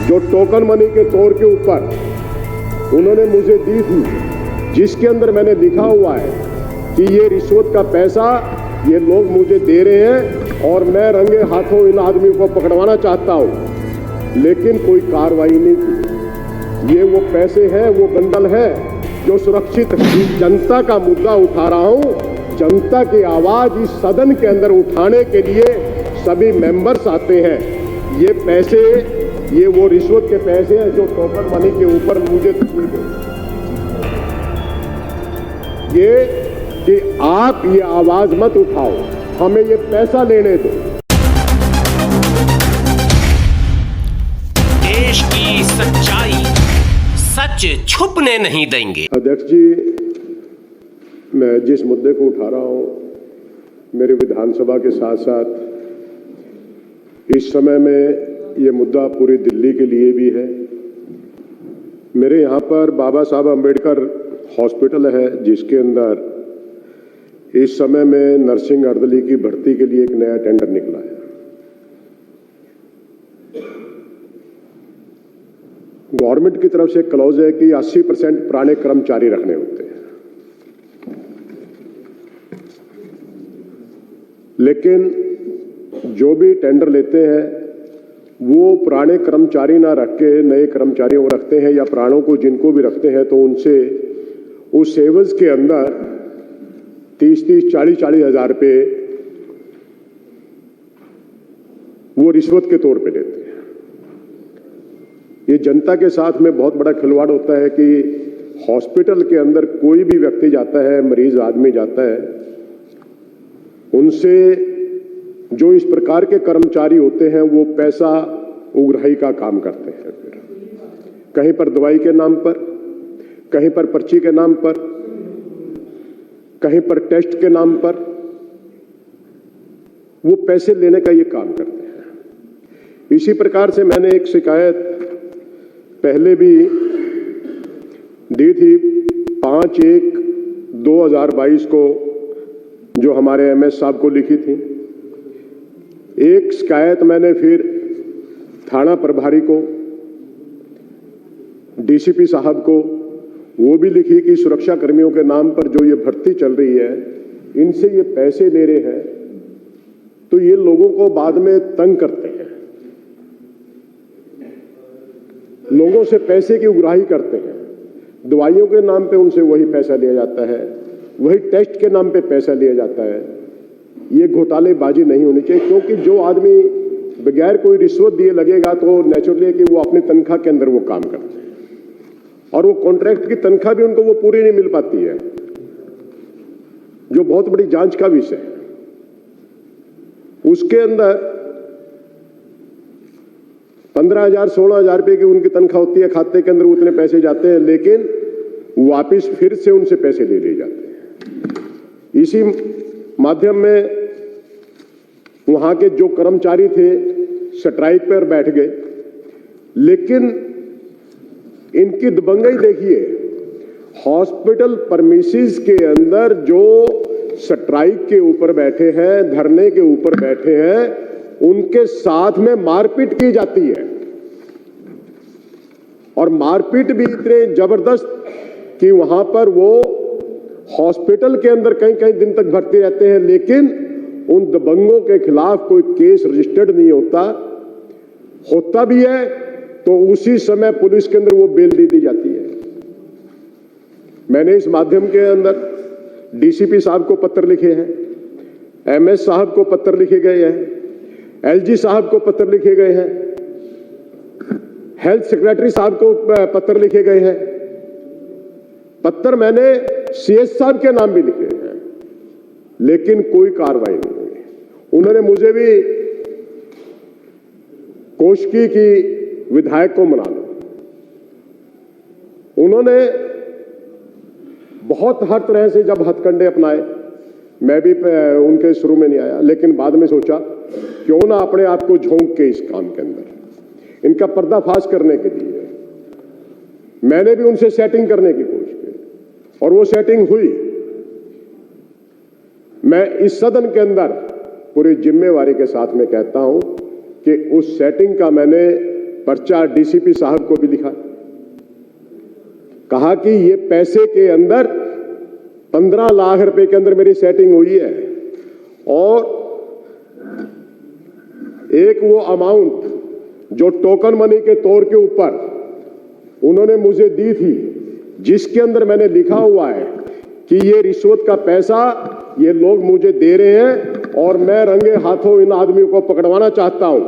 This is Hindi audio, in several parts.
जो टोकन मनी के तौर के ऊपर उन्होंने मुझे दी थी, जिसके अंदर मैंने लिखा हुआ है कि ये रिश्वत का पैसा ये लोग मुझे दे रहे हैं और मैं रंगे हाथों इन आदमियों को पकड़वाना चाहता हूं, लेकिन कोई कार्रवाई नहीं की। ये वो पैसे हैं, वो बंडल है जो सुरक्षित जनता का मुद्दा उठा रहा हूं। जनता की आवाज इस सदन के अंदर उठाने के लिए सभी मेंबर्स आते हैं। ये पैसे, ये वो रिश्वत के पैसे हैं जो टोकन मनी के ऊपर मुझे दिए गए। ये कि आप ये आवाज मत उठाओ, हमें ये पैसा लेने दो। देश की सच्चाई, सच छुपने नहीं देंगे। अध्यक्ष जी, मैं जिस मुद्दे को उठा रहा हूं, मेरे विधानसभा के साथ साथ इस समय में ये मुद्दा पूरी दिल्ली के लिए भी है। मेरे यहाँ पर बाबा साहब अम्बेडकर हॉस्पिटल है, जिसके अंदर इस समय में नर्सिंग अर्दली की भर्ती के लिए एक नया टेंडर निकला है। गवर्नमेंट की तरफ से क्लॉज है कि 80% पुराने कर्मचारी रखने होते हैं, लेकिन जो भी टेंडर लेते हैं वो पुराने कर्मचारी ना रख के नए कर्मचारियों को रखते हैं, या पुरानों को जिनको भी रखते हैं तो उनसे उस एवज के अंदर 30-30, 40-40 हज़ार रुपये वो रिश्वत के तौर पे लेते हैं। ये जनता के साथ में बहुत बड़ा खिलवाड़ होता है कि हॉस्पिटल के अंदर कोई भी व्यक्ति जाता है, मरीज आदमी जाता है, उनसे जो इस प्रकार के कर्मचारी होते हैं वो पैसा उगराही का काम करते हैं। फिर कहीं पर दवाई के नाम पर, कहीं पर पर्ची के नाम पर, कहीं पर टेस्ट के नाम पर वो पैसे लेने का ये काम करते हैं। इसी प्रकार से मैंने एक शिकायत पहले भी दी थी 5/1/2022 को, जो हमारे एमएस साहब को लिखी थी। एक शिकायत मैंने फिर थाना प्रभारी को, डीसीपी साहब को वो भी लिखी कि सुरक्षा कर्मियों के नाम पर जो ये भर्ती चल रही है, इनसे ये पैसे ले रहे हैं, तो ये लोगों को बाद में तंग करते हैं, लोगों से पैसे की उगराही करते हैं। दवाइयों के नाम पे उनसे वही पैसा लिया जाता है, वही टेस्ट के नाम पे पैसा लिया जाता है। ये घोटालेबाजी नहीं होनी चाहिए, क्योंकि जो आदमी बगैर कोई रिश्वत दिए लगेगा तो नेचुरली कि वो अपनी तनख्वाह के अंदर वो काम करते हैं, और वो कॉन्ट्रैक्ट की तनख्वाह भी उनको वो पूरी नहीं मिल पाती है, जो बहुत बड़ी जांच का विषय है। उसके अंदर 15,000 16,000 रुपए की उनकी तनख्वाह होती है, खाते के अंदर उतने पैसे जाते हैं, लेकिन वापिस फिर से उनसे पैसे ले लिए जाते हैं। इसी माध्यम में वहां के जो कर्मचारी थे स्ट्राइक पर बैठ गए, लेकिन इनकी दबंगई देखिए, हॉस्पिटल परमिसेस के अंदर जो स्ट्राइक के ऊपर बैठे हैं, धरने के ऊपर बैठे हैं, उनके साथ में मारपीट की जाती है, और मारपीट भी इतने जबरदस्त कि वहां पर वो हॉस्पिटल के अंदर कई कई दिन तक भर्ती रहते हैं, लेकिन उन दबंगों के खिलाफ कोई केस रजिस्टर्ड नहीं होता भी है तो उसी समय पुलिस के अंदर वो बेल दे दी जाती है। मैंने इस माध्यम के अंदर डीसीपी साहब को पत्र लिखे हैं, एमएस साहब को पत्र लिखे गए हैं, एलजी साहब को पत्र लिखे गए हैं, हेल्थ सेक्रेटरी साहब को पत्र लिखे गए हैं। पत्र मैंने सीएस साहब के नाम भी लिखे हैं, लेकिन कोई कार्रवाई नहीं हुई। उन्होंने मुझे भी कोशिश की कि विधायक को मना लो। उन्होंने बहुत हर तरह से जब हथकंडे अपनाए, मैं भी उनके शुरू में नहीं आया, लेकिन बाद में सोचा क्यों ना अपने आप को झोंक के इस काम के अंदर इनका पर्दाफाश करने के लिए मैंने भी उनसे सेटिंग करने की कोशिश की, और वो सेटिंग हुई। मैं इस सदन के अंदर पूरी जिम्मेवारी के साथ में कहता हूं कि उस सेटिंग का मैंने पर्चा डीसीपी साहब को भी लिखा, कहा कि ये पैसे के अंदर 15 लाख रुपए के अंदर मेरी सेटिंग हुई है और एक वो अमाउंट जो टोकन मनी के तौर के ऊपर उन्होंने मुझे दी थी, जिसके अंदर मैंने लिखा हुआ है कि ये रिश्वत का पैसा ये लोग मुझे दे रहे हैं और मैं रंगे हाथों इन आदमियों को पकड़वाना चाहता हूं,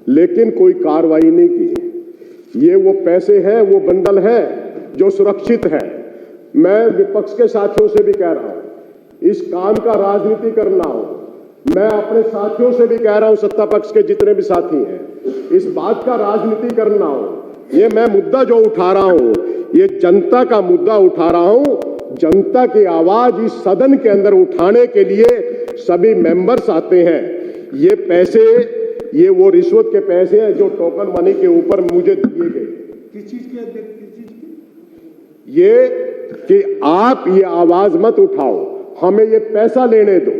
लेकिन कोई कार्रवाई नहीं की। ये वो पैसे हैं, वो बंडल है जो सुरक्षित है। मैं विपक्ष के साथियों से भी कह रहा हूं, इस काम का राजनीति करना हो, मैं अपने साथियों से भी कह रहा हूं, सत्ता पक्ष के जितने भी साथी हैं, इस बात का राजनीति करना हो। ये मैं मुद्दा जो उठा रहा हूं, ये जनता का मुद्दा उठा रहा हूं। जनता की आवाज इस सदन के अंदर उठाने के लिए सभी मेंबर्स आते हैं। ये पैसे, ये वो रिश्वत के पैसे हैं जो टोकन मनी के ऊपर मुझे दिए गए। किस चीज के? ये कि आप ये आवाज मत उठाओ, हमें ये पैसा लेने दो।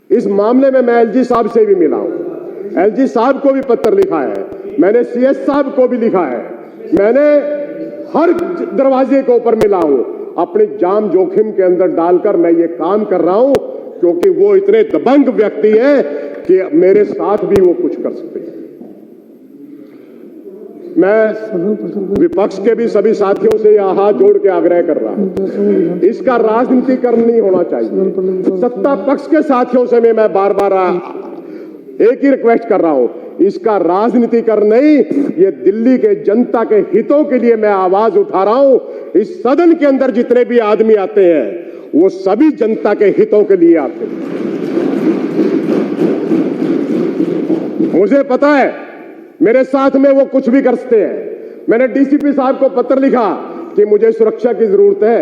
इस मामले में मैं एलजी साहब से भी मिला हूं, एलजी साहब को भी पत्र लिखा है, मैंने सीएस साहब को भी लिखा है, मैंने हर दरवाजे के ऊपर मिला हूं। अपनी जान जोखिम के अंदर डालकर मैं ये काम कर रहा हूं, क्योंकि वो इतने दबंग व्यक्ति हैं कि मेरे साथ भी वो कुछ कर सकते हैं। मैं विपक्ष के भी सभी साथियों से यह हाथ जोड़ के आग्रह कर रहा हूं, इसका राजनीतिकरण नहीं होना चाहिए। सत्ता पक्ष के साथियों से मैं बार बार एक ही रिक्वेस्ट कर रहा हूं, इसका राजनीतिकरण नहीं, ये दिल्ली के जनता के हितों के लिए मैं आवाज उठा रहा हूं। इस सदन के अंदर जितने भी आदमी आते हैं वो सभी जनता के हितों के लिए आते हैं। मुझे पता है मेरे साथ में वो कुछ भी कर सकते हैं। मैंने डीसीपी साहब को पत्र लिखा कि मुझे सुरक्षा की जरूरत है।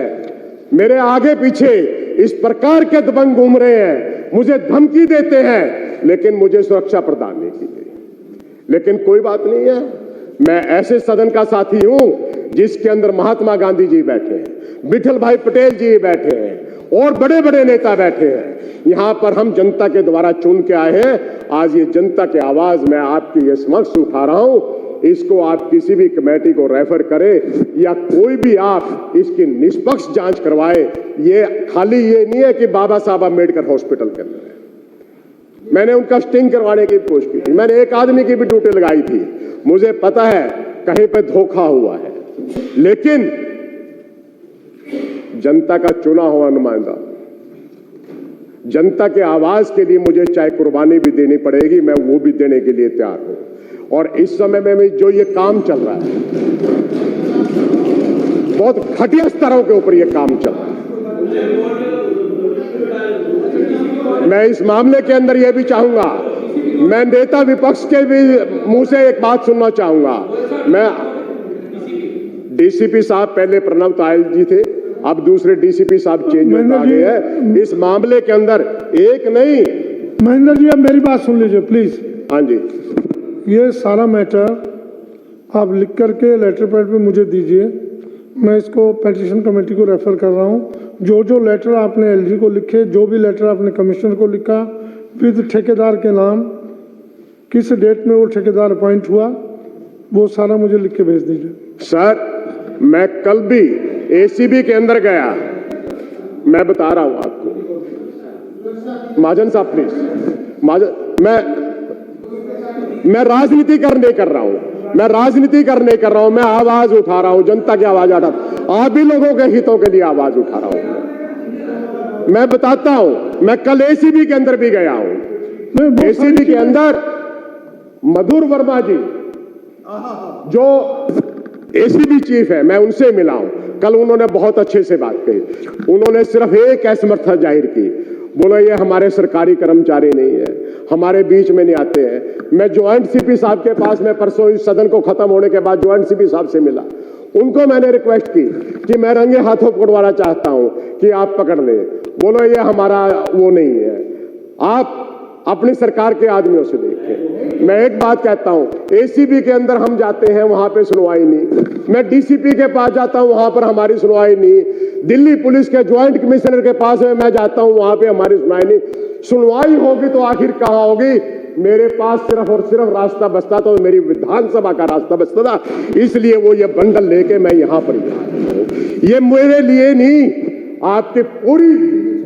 मेरे आगे पीछे इस प्रकार के दबंग घूम रहे हैं, मुझे धमकी देते हैं, लेकिन मुझे सुरक्षा प्रदान नहीं की गई। लेकिन कोई बात नहीं है, मैं ऐसे सदन का साथी हूं जिसके अंदर महात्मा गांधी जी बैठे हैं, विठल भाई पटेल जी बैठे हैं और बड़े बड़े नेता बैठे हैं। यहां पर हम जनता के द्वारा चुन के आए हैं। आज ये जनता की आवाज मैं आपके ये समक्ष उठा रहा हूं। इसको आप किसी भी कमेटी को रेफर करें या कोई भी आप इसकी निष्पक्ष जांच करवाए। ये खाली ये नहीं है कि बाबा साहब अम्बेडकर हॉस्पिटल के अंदर है। मैंने उनका स्टिंग करवाने की कोशिश की थी, मैंने एक आदमी की भी ड्यूटी लगाई थी। मुझे पता है कहीं पे धोखा हुआ है, लेकिन जनता का चुना हुआ नुमाइंदा, जनता के आवाज के लिए मुझे चाहे कुर्बानी भी देनी पड़ेगी, मैं वो भी देने के लिए तैयार हूं। और इस समय में जो ये काम चल रहा है, बहुत घटिया स्तरों के ऊपर ये काम चल रहा है। मैं इस मामले के अंदर यह भी चाहूंगा, मैं नेता विपक्ष के भी मुंह से एक बात सुनना चाहूंगा। मैं डीसीपी साहब पहले प्रणव तायल जी थे, अब दूसरे डीसीपी साहब चेंज होते आ गए हैं। इस मामले के अंदर एक नहीं। महेंद्र जी, अब मेरी बात सुन लीजिए प्लीज। हाँ जी, ये सारा मैटर आप लिख करके लेटर पैड पे मुझे दीजिए, मैं इसको पेटिशन कमेटी को रेफर कर रहा हूँ। जो जो लेटर आपने एलजी को लिखे, जो भी लेटर आपने कमिश्नर को लिखा, विद ठेकेदार के नाम, किस डेट में वो ठेकेदार अपॉइंट हुआ, वो सारा मुझे लिख के भेज दीजिए। सर, मैं कल भी एसीबी के अंदर गया, मैं बता रहा हूं आपको। महाजन साहब प्लीज, मैं राजनीति करने कर रहा हूं, मैं राजनीति करने कर रहा हूं, मैं आवाज उठा रहा हूं, जनता की आवाज उठा, आप भी लोगों के हितों के लिए आवाज उठा रहा हूं। मैं बताता हूं, मैं कल एसीबी के अंदर भी गया हूं। एसीबी के अंदर मधुर वर्मा जी जो एसीबी चीफ है, मैं उनसे मिला हूं। कल उन्होंने बहुत अच्छे से बात कही। उन्होंने सिर्फ एक असमर्थता जाहिर की, बोला ये हमारे सरकारी कर्मचारी नहीं है, हमारे बीच में नहीं आते हैं। मैं ज्वाइंट सीपी साहब के पास में परसों इस सदन को खत्म होने के बाद ज्वाइंट सीपी साहब से मिला, उनको मैंने रिक्वेस्ट की कि मैं रंगे हाथों पकड़वाना चाहता हूं कि आप पकड़ लें। बोलो ये हमारा वो नहीं है, आप अपनी सरकार के आदमियों से देखें। मैं एक बात कहता हूं, एसीबी के अंदर हम जाते हैं, वहां पे सुनवाई नहीं। मैं डीसीपी के पास जाता हूं, वहां पर हमारी सुनवाई नहीं। दिल्ली पुलिस के ज्वाइंट कमिश्नर के पास में मैं जाता हूं, वहां पे हमारी सुनवाई नहीं। सुनवाई होगी तो आखिर कहां होगी? मेरे पास सिर्फ और सिर्फ रास्ता बचता था, मेरी विधानसभा का रास्ता बचता था, इसलिए वो ये बंडल लेके मैं यहां पर आया। ये मेरे लिए नहीं, आपकी पूरी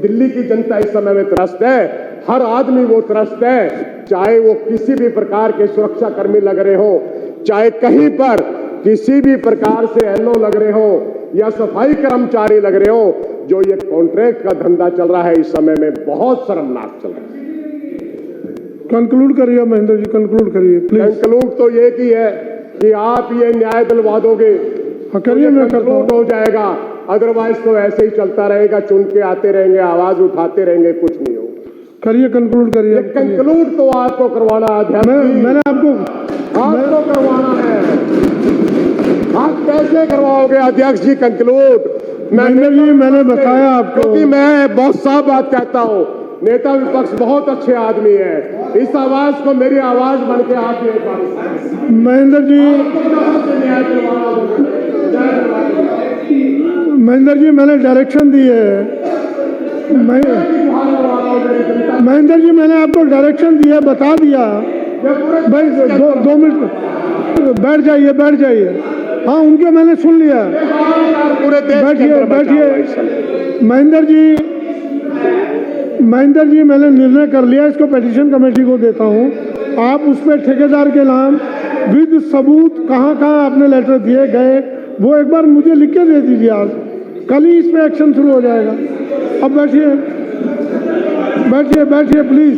दिल्ली की जनता इस समय में त्रस्त है, हर आदमी वो त्रस्त है, चाहे वो किसी भी प्रकार के सुरक्षा कर्मी लग रहे हो, चाहे कहीं पर किसी भी प्रकार से एलओ लग रहे हो या सफाई कर्मचारी लग रहे हो, जो ये कॉन्ट्रैक्ट का धंधा चल रहा है इस समय में बहुत शर्मनाक चल रहा है। कंक्लूड करिए महेंद्र जी, कंक्लूड करिए प्लीज। कंक्लूड तो ये की है कि आप ये न्याय दिलवा दोगे, करिए, मैं करता हूं। कंक्लूड हो जाएगा, अदरवाइज तो ऐसे ही चलता रहेगा, चुन के आते रहेंगे, आवाज उठाते रहेंगे, कुछ नहीं होगा। करिए, कंक्लूड करिए। कंक्लूड तो आपको करवाना अध्यक्ष, मैंने आपको करवाना है। आप कैसे करवाओगे अध्यक्ष जी कंक्लूड? महेंद्र जी मैंने बताया आपको, क्योंकि मैं बहुत साफ बात कहता हूँ, नेता विपक्ष बहुत अच्छे आदमी है, इस आवाज को मेरी आवाज बन के आप महेंद्र जी मैंने डायरेक्शन दी है, महेंद्र जी मैंने आपको डायरेक्शन दिया, बता दिया भाई। 2 मिनट बैठ जाइए। हाँ, उनके मैंने सुन लिया। बैठिए महेंद्र जी मैंने निर्णय कर लिया, इसको पेटिशन कमेटी को देता हूँ। आप उस पर ठेकेदार के नाम विद सबूत कहाँ आपने लेटर दिए गए, वो एक बार मुझे लिख के दे दीजिए। आज कल ही इस पे एक्शन शुरू हो जाएगा। अब बैठिए प्लीज।